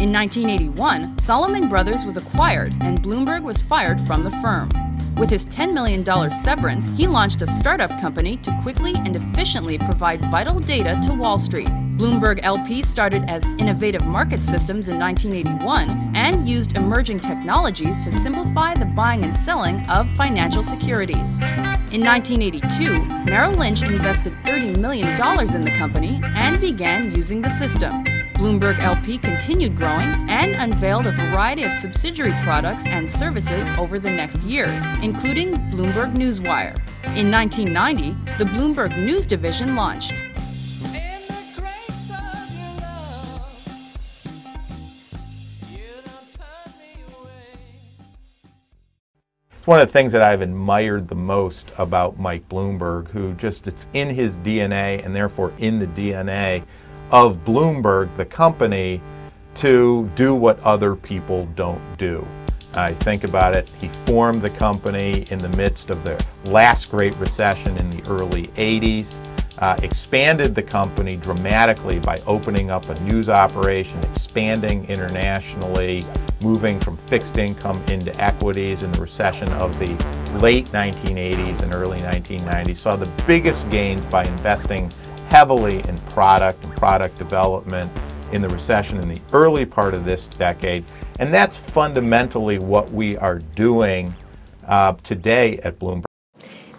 In 1981, Salomon Brothers was acquired and Bloomberg was fired from the firm. With his $10 million severance, he launched a startup company to quickly and efficiently provide vital data to Wall Street. Bloomberg LP started as Innovative Market Systems in 1981 and used emerging technologies to simplify the buying and selling of financial securities. In 1982, Merrill Lynch invested $30 million in the company and began using the system. Bloomberg LP continued growing and unveiled a variety of subsidiary products and services over the next years, including Bloomberg Newswire. In 1990, the Bloomberg News division launched. One of the things that I've admired the most about Mike Bloomberg, who it's in his DNA and therefore in the DNA of Bloomberg, the company, to do what other people don't do. I think about it, he formed the company in the midst of the last Great Recession in the early 80s, expanded the company dramatically by opening up a news operation, expanding internationally, moving from fixed income into equities in the recession of the late 1980s and early 1990s. Saw the biggest gains by investing heavily in product and product development in the recession in the early part of this decade. And that's fundamentally what we are doing today at Bloomberg.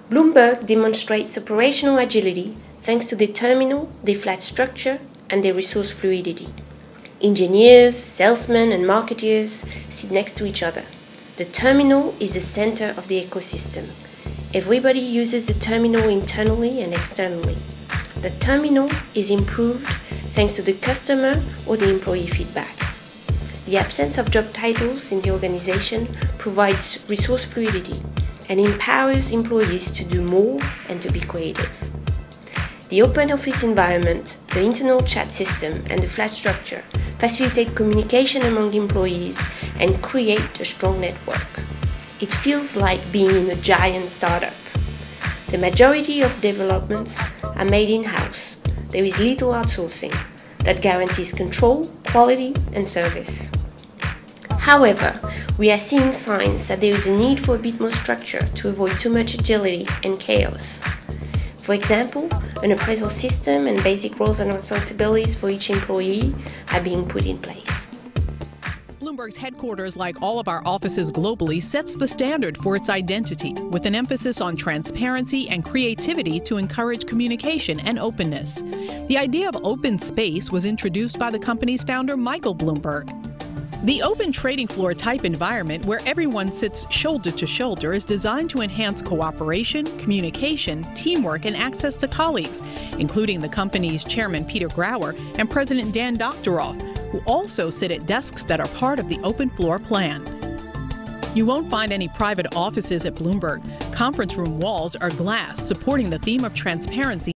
Bloomberg demonstrates operational agility thanks to their terminal, their flat structure, and their resource fluidity. Engineers, salesmen, and marketers sit next to each other. The terminal is the center of the ecosystem. Everybody uses the terminal internally and externally. The terminal is improved thanks to the customer or the employee feedback. The absence of job titles in the organization provides resource fluidity and empowers employees to do more and to be creative. The open office environment, the internal chat system, and the flat structure facilitate communication among employees and create a strong network. It feels like being in a giant startup. The majority of developments are made in-house. There is little outsourcing that guarantees control, quality, and service. However, we are seeing signs that there is a need for a bit more structure to avoid too much agility and chaos. For example, an appraisal system and basic roles and responsibilities for each employee are being put in place. Bloomberg's headquarters, like all of our offices globally, sets the standard for its identity, with an emphasis on transparency and creativity to encourage communication and openness. The idea of open space was introduced by the company's founder, Michael Bloomberg. The open trading floor type environment, where everyone sits shoulder to shoulder, is designed to enhance cooperation, communication, teamwork, and access to colleagues, including the company's chairman, Peter Grauer, and President Dan Doctoroff, who also sit at desks that are part of the open floor plan. You won't find any private offices at Bloomberg. Conference room walls are glass, supporting the theme of transparency